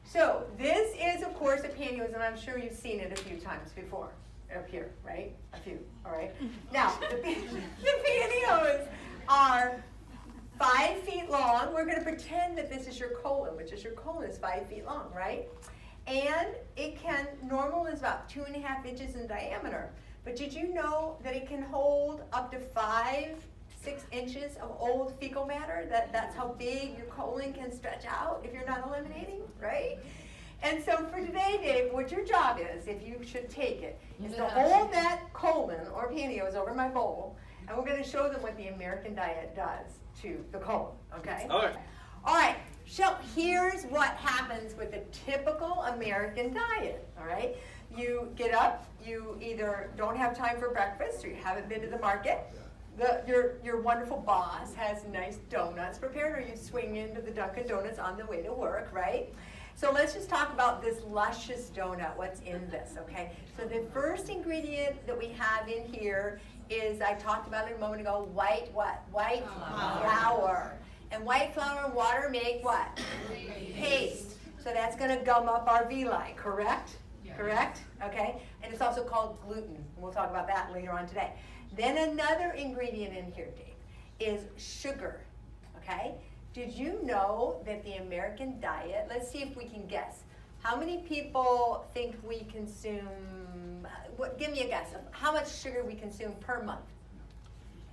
So this is, of course, a pantyhose, and I'm sure you've seen it a few times before. Up here, right? A few, all right? Now, the pantyhose are 5 feet long. We're going to pretend that this is your colon, which is your colon is 5 feet long, right? And it can, normal is about 2.5 inches in diameter. But did you know that it can hold up to 5-6 inches of old fecal matter? That's how big your colon can stretch out if you're not eliminating, right? And so for today, Dave, what your job is, if you should take it, is to hold that colon or pantyhose over my bowl, and we're going to show them what the American diet does to the colon, okay? All right. All right, so here's what happens with a typical American diet, all right? You get up, you either don't have time for breakfast or you haven't been to the market. Your wonderful boss has nice donuts prepared, or you swing into the Dunkin' Donuts on the way to work, right? So let's just talk about this luscious donut, what's in this, okay? So the first ingredient that we have in here is, I talked about it a moment ago, white what? White flour. And white flour and water make what? Paste. So that's going to gum up our villi, correct? Yeah. Correct? Okay? And it's also called gluten. And we'll talk about that later on today. Then another ingredient in here, Dave, is sugar, okay? Did you know that the American diet, let's see if we can guess. How many people think we consume, give me a guess of how much sugar we consume per month?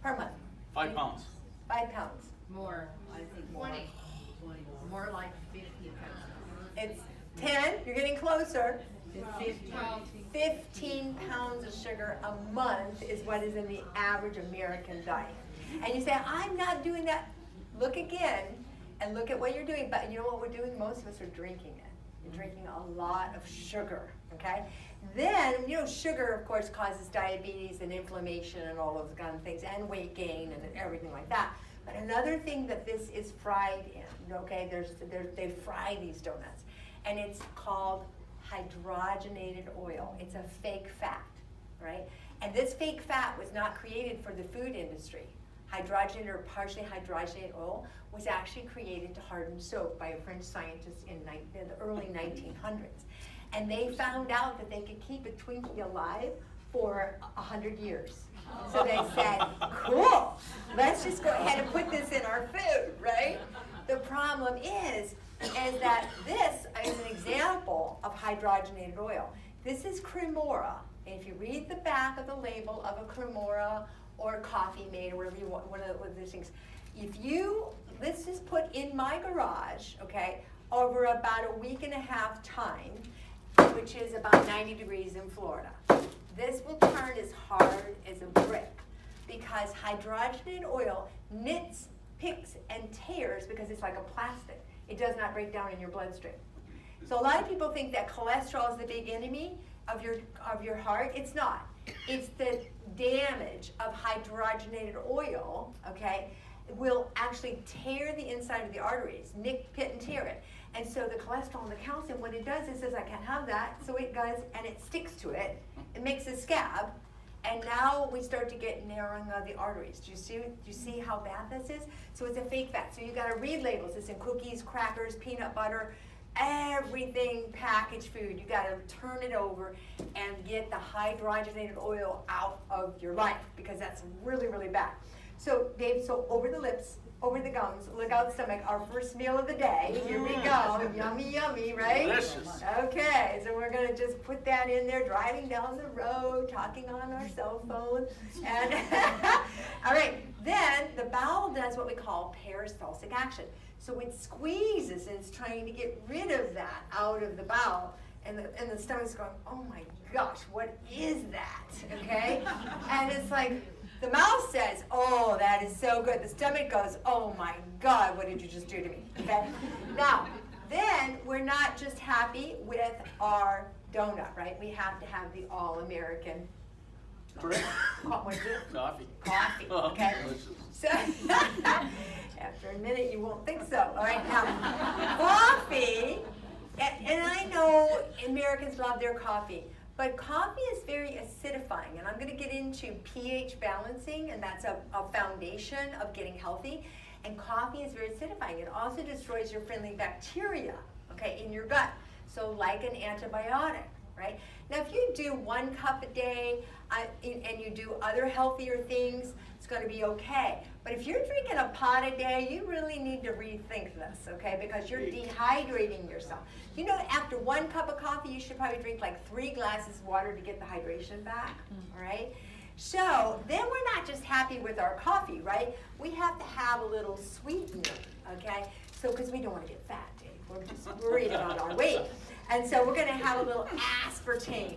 Per month. 5 pounds. 5 pounds. More, I think more. 20. More like 50 pounds. It's 10, you're getting closer. 15. 15 pounds of sugar a month is what is in the average American diet. And you say, I'm not doing that. Look again and look at what you're doing. But you know what we're doing? Most of us are drinking it. You're drinking a lot of sugar, okay? Then, you know, sugar, of course, causes diabetes and inflammation and all those kind of things, and weight gain and everything like that. But another thing that this is fried in, okay, they fry these donuts, and it's called hydrogenated oil. It's a fake fat, right? And this fake fat was not created for the food industry. Hydrogenated or partially hydrogenated oil was actually created to harden soap by a French scientist in the early 1900s. And they found out that they could keep a Twinkie alive for 100 years. So they said, cool, let's just go ahead and put this in our food, right? The problem is that this is an example of hydrogenated oil. This is cremora. And if you read the back of the label of a cremora or Coffee Mate or whatever you want, one of those things, let's just put in my garage, okay, over about a week and a half time, which is about 90 degrees in Florida. This will turn as hard as a brick because hydrogenated oil knits, picks, and tears because it's like a plastic. It does not break down in your bloodstream. So a lot of people think that cholesterol is the big enemy of your heart. It's not. It's the damage of hydrogenated oil, okay, will actually tear the inside of the arteries, nick, pit, and tear it. And so the cholesterol and the calcium, what it does is says, I can't have that, so it goes and it sticks to it. It makes a scab, and now we start to get narrowing of the arteries. Do you see how bad this is? So it's a fake fat. So you got to read labels. It's in cookies, crackers, peanut butter, everything packaged food. You got to turn it over and get the hydrogenated oil out of your life because that's really, really bad. So Dave, so over the lips, over the gums, look out the stomach, our first meal of the day. Here we go. Yummy, yummy, right? Delicious. Okay, so we're going to just put that in there, driving down the road, talking on our cell phone. And all right, then the bowel does what we call peristaltic action. So it squeezes and it's trying to get rid of that out of the bowel. And the stomach's going, oh my gosh, what is that? Okay? And it's like, the mouth says, oh, that is so good. The stomach goes, oh my God, what did you just do to me? Okay? Now, then we're not just happy with our donut, right? We have to have the all-American Correct. what is it? Coffee. Coffee, Oh, okay? delicious. So, after a minute, you won't think so. All right, now, coffee, and I know Americans love their coffee, but coffee is very acidifying, and I'm going to get into pH balancing, and that's a foundation of getting healthy. And coffee is very acidifying. It also destroys your friendly bacteria, okay, in your gut. So like an antibiotic, right? Now if you do 1 cup a day and you do other healthier things, it's going to be okay. But if you're drinking a pot a day, you really need to rethink this, okay? Because you're dehydrating yourself. You know, after 1 cup of coffee, you should probably drink like 3 glasses of water to get the hydration back, all right? So then we're not just happy with our coffee, right? We have to have a little sweetener, okay? So, because we don't want to get fat, Dave. We're just worried about our weight. And so we're going to have a little aspartame.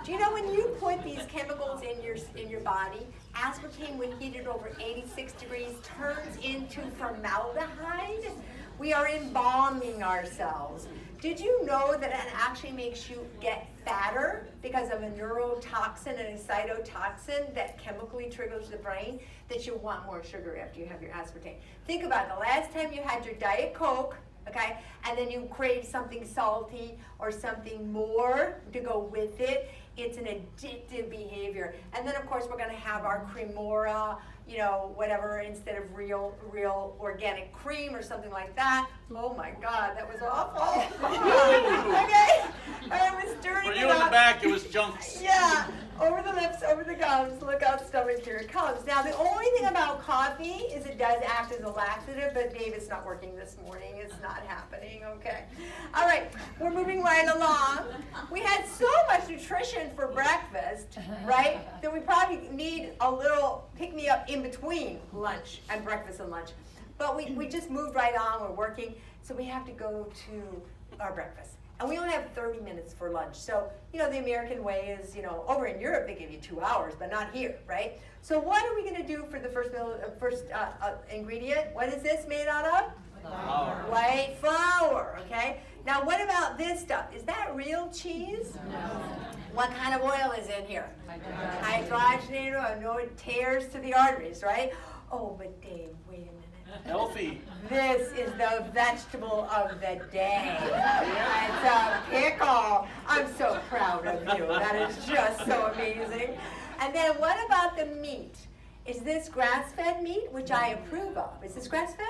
Do you know when you put these chemicals in your body, aspartame, when heated over 86 degrees, turns into formaldehyde? We are embalming ourselves. Did you know that it actually makes you get fatter because of a neurotoxin and a cytotoxin that chemically triggers the brain, that you want more sugar after you have your aspartame? Think about it. The last time you had your Diet Coke, okay, and then you crave something salty or something more to go with it, it's an addictive behavior. And then, of course, we're going to have our Cremora, you know, whatever, instead of real organic cream or something like that. Oh my God, that was awful. Okay, I was stirring For it you in the up. back, it was junk. Yeah, over the lips, over the gums, look out stomach, here it comes. Now the only thing about coffee is it does act as a laxative, but Dave, it's not working this morning. It's not happening, okay. All right, we're moving right along. We had so much nutrition for breakfast, right, that we probably need a little pick-me-up in between lunch and breakfast and lunch. But we just moved right on, we're working, so we have to go to our breakfast. And we only have 30 minutes for lunch. So, you know, the American way is, you know, over in Europe they give you 2 hours, but not here, right? So what are we going to do for the first ingredient? What is this made out of? Flour. White flour, okay? Now what about this stuff? Is that real cheese? No. What kind of oil is in here? Hydrogenated oil. No, it tears to the arteries, right? Oh, but Dave, wait a minute. Healthy. This is the vegetable of the day. It's a pickle. I'm so proud of you. That is just so amazing. And then what about the meat? Is this grass-fed meat, which I approve of? Is this grass-fed?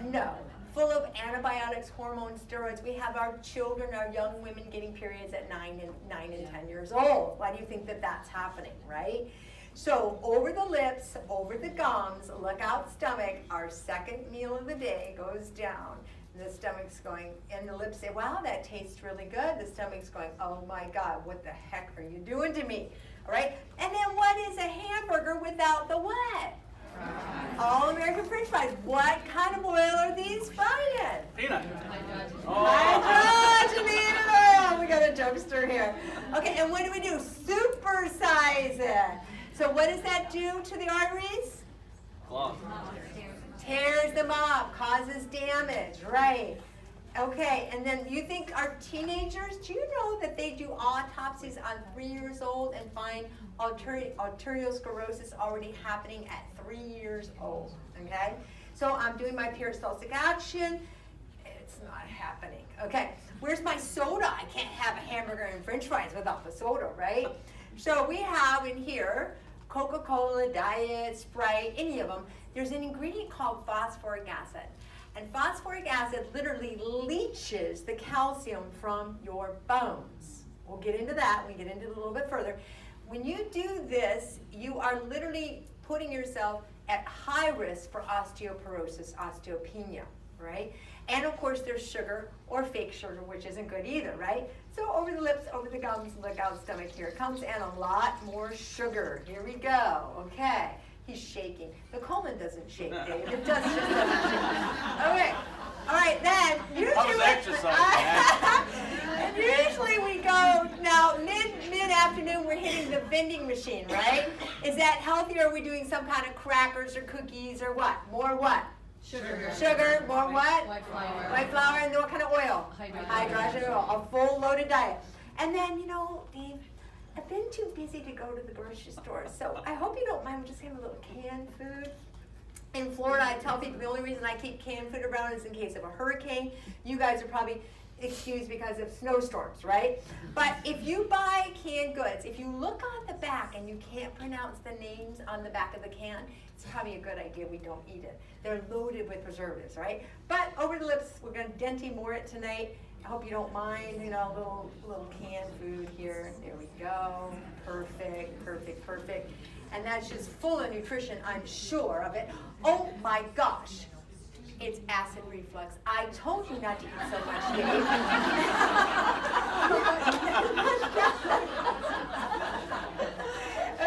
No. Full of antibiotics, hormones, steroids. We have our children, our young women getting periods at 9 and 10 years old. Why do you think that that's happening, right? So over the lips, over the gums, look out stomach, our second meal of the day goes down. The stomach's going, and the lips say, wow, that tastes really good. The stomach's going, oh my God, what the heck are you doing to me? All right? And then what is a hamburger without the what? All American French fries. What kind of oil are these fried in? Peanut. Hydrogenated oil. We got a jokester here. Okay, and what do? Supersize it. So what does that do to the arteries? Cloth. Tears them up, causes damage, right? Okay, and then you think our teenagers, do you know that they do autopsies on 3 years old and find arteriosclerosis already happening at 3 years old, okay? So I'm doing my peristaltic action, it's not happening. Okay, where's my soda? I can't have a hamburger and french fries without the soda, right? So we have in here Coca-Cola, Diet, Sprite, any of them. There's an ingredient called phosphoric acid. And phosphoric acid literally leaches the calcium from your bones. We'll get into that. We get into it a little bit further. When you do this, you are literally putting yourself at high risk for osteoporosis, osteopenia, right? And of course there's sugar or fake sugar, which isn't good either, right? So over the lips, over the gums, look out stomach, here it comes, and a lot more sugar. Here we go, okay. He's shaking. The colon doesn't shake, Dave. It just doesn't shake. Okay. All right, then usually I was exercising. and usually we go now mid-afternoon. We're hitting the vending machine, right? Is that healthy, or are we doing some kind of crackers or cookies or what? More what? Sugar. Sugar. More what? White flour. White flour, and what kind of oil? Hydrogenated oil. A full loaded diet. And then, you know, Dave, I've been too busy to go to the grocery store, so I hope you don't mind. We're just having a little canned food. In Florida, I tell people the only reason I keep canned food around is in case of a hurricane. You guys are probably excuse because of snowstorms, right? But if you buy canned goods, if you look on the back and you can't pronounce the names on the back of the can, it's probably a good idea we don't eat it. They're loaded with preservatives, right? But over the lips, we're gonna Denti more it tonight. I hope you don't mind, you know, little canned food here. There we go. Perfect, perfect, perfect. And that's just full of nutrition, I'm sure of it. Oh my gosh. It's acid reflux. I told you not to eat so much, Dave.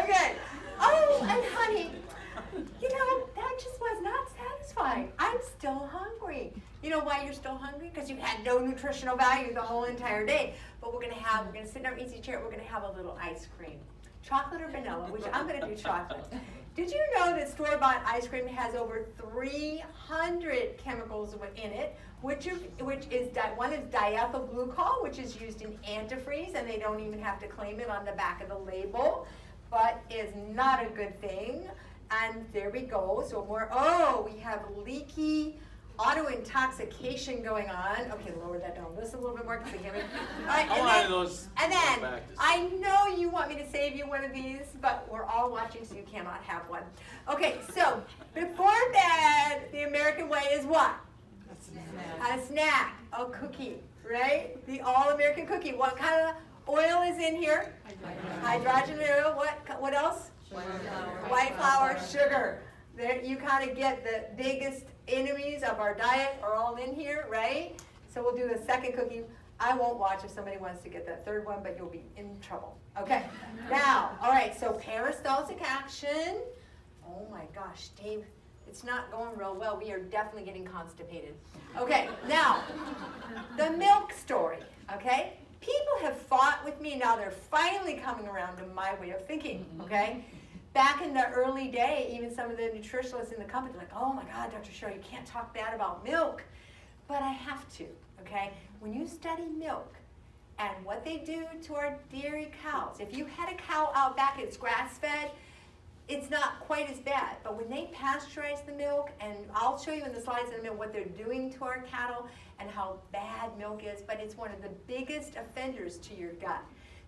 Okay. Oh, and honey, you know, that just was not satisfying. I'm still hungry. You know why you're still hungry? Because you had no nutritional value the whole entire day. But we're gonna sit in our easy chair, we're gonna have a little ice cream. Chocolate or vanilla, which I'm gonna do chocolate. Did you know that store-bought ice cream has over 300 chemicals in it, one is diethyl glycol, which is used in antifreeze, and they don't even have to claim it on the back of the label, but is not a good thing. And there we go. So we have leaky auto-intoxication going on. Okay, lower that down just a little bit more because I can't make. All right, and then I know you want me to save you one of these, but we're all watching, so you cannot have one. Okay, so before bed, the American way is what? A snack, a cookie, right? The all-American cookie. What kind of oil is in here? Hydrogenated oil. What else? White flour, sugar. There, you kind of get the biggest enemies of our diet are all in here, right? So we'll do the second cookie. I won't watch if somebody wants to get that third one, but you'll be in trouble. Okay, now, all right, so peristaltic action. Oh my gosh, Dave, it's not going real well. We are definitely getting constipated. Okay, now, the milk story, okay? People have fought with me, now they're finally coming around to my way of thinking, okay? Back in the early day, even some of the nutritionalists in the company were like, oh my God, Dr. Sheryl, you can't talk bad about milk. But I have to, okay? When you study milk and what they do to our dairy cows, if you had a cow out back, it's grass-fed, it's not quite as bad. But when they pasteurize the milk, and I'll show you in the slides in a minute what they're doing to our cattle and how bad milk is, but it's one of the biggest offenders to your gut.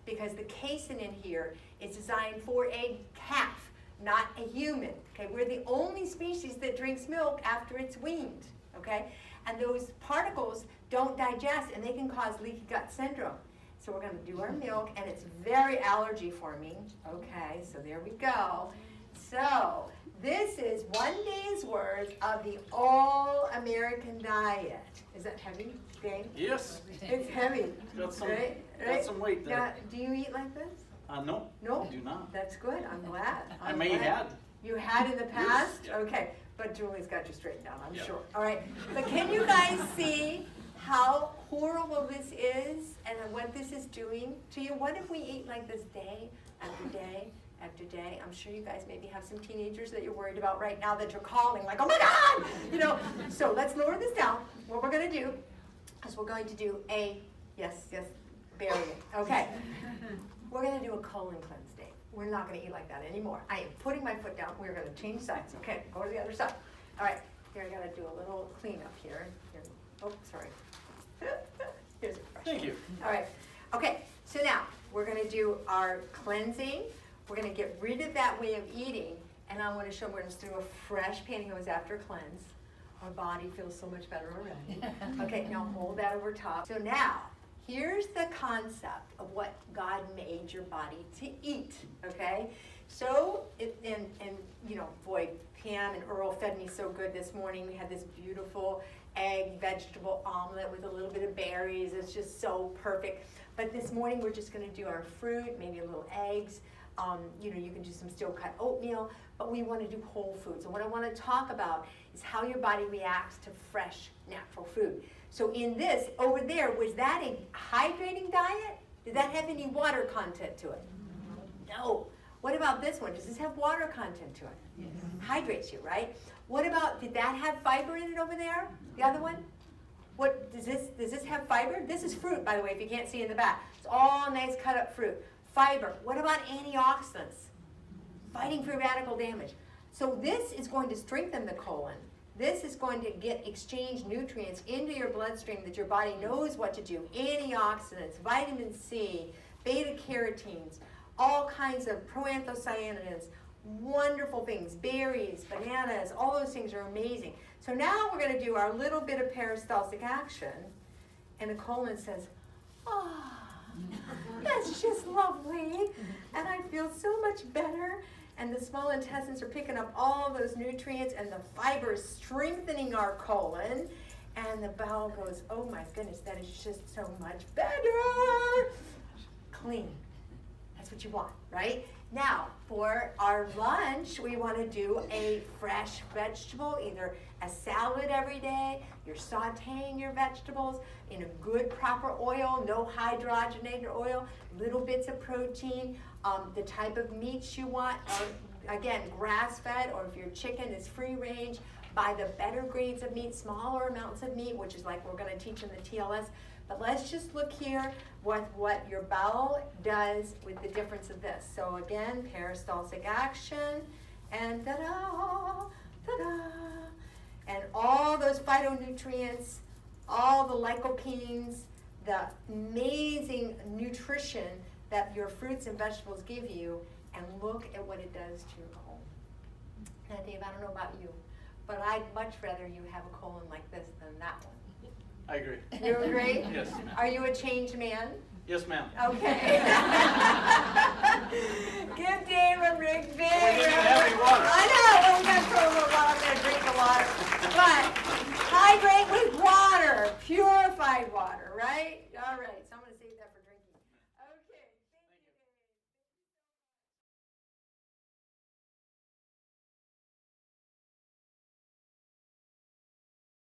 Because the casein in here is designed for a calf, not a human. Okay, we're the only species that drinks milk after it's weaned. Okay, and those particles don't digest, and they can cause leaky gut syndrome. So we're going to do our milk, and it's very allergy forming. Okay, so there we go. So this is one day's worth of the all-American diet. Is that heavy, Dave? Yes. It's heavy. Got some, right? got some weight there. Now, do you eat like this? No. No? I do not. That's good. I'm glad. I may have. You had in the past? Yes. Okay. But Julie's got you straightened out, I'm Yep. sure. All right. But can you guys see how horrible this is and what this is doing to you? What if we eat like this day after day after day? I'm sure you guys maybe have some teenagers that you're worried about right now that you're calling like, oh my God! You know, so let's lower this down. What we're going to do is we're going to do yes, bury it. Okay. We're going to do a colon cleanse day. We're not going to eat like that anymore. I am putting my foot down. We're going to change sides. Okay, go to the other side. All right, here I got to do a little cleanup here. Oh, sorry. Here's a brush. Thank you. All right. Okay, so now we're going to do our cleansing. We're going to get rid of that way of eating. And I want to show we're going to do a fresh pantyhose after cleanse. Our body feels so much better already. Okay, now hold that over top. So now, here's the concept of what God made your body to eat, okay? So, boy, Pam and Earl fed me so good this morning. We had this beautiful egg vegetable omelet with a little bit of berries. It's just so perfect. But this morning we're just going to do our fruit, maybe a little eggs. You can do some steel cut oatmeal, but we want to do whole foods. And what I want to talk about is how your body reacts to fresh, natural food. So in this, over there, was that a hydrating diet? Did that have any water content to it? No. What about this one? Does this have water content to it? Yes. Hydrates you, right? What about, did that have fiber in it over there? The other one? What, does this have fiber? This is fruit, by the way, if you can't see in the back. It's all nice cut up fruit. Fiber. What about antioxidants? Fighting free radical damage. So this is going to strengthen the colon. This is going to exchange nutrients into your bloodstream that your body knows what to do. Antioxidants, vitamin C, beta-carotenes, all kinds of proanthocyanidins, wonderful things, berries, bananas, all those things are amazing. So now we're going to do our little bit of peristaltic action, and the colon says, oh, that's just lovely, and I feel so much better. And the small intestines are picking up all those nutrients, and the fiber is strengthening our colon. And the bowel goes, oh my goodness, that is just so much better. Clean. That's what you want, right? Now, for our lunch, we want to do a fresh vegetable, either a salad every day, you're sauteing your vegetables in a good proper oil, no hydrogenated oil, little bits of protein, the type of meats you want, again, grass-fed, or if your chicken is free-range, buy the better grades of meat, smaller amounts of meat, which is like we're going to teach in the TLS. But let's just look here with what your bowel does with the difference of this. So again, peristaltic action, and ta-da, ta-da. And all those phytonutrients, all the lycopenes, the amazing nutrition that your fruits and vegetables give you, and look at what it does to your colon. Now, Dave, I don't know about you, but I'd much rather you have a colon like this than that one. I agree. You agree? Yes, ma'am. Are you a changed man? Yes, ma'am. Okay. Give Dave a big We didn't round. have any water. I know, well, we're going to throw a little water there, drink a lot. But hydrate with water, purified water, right? All right.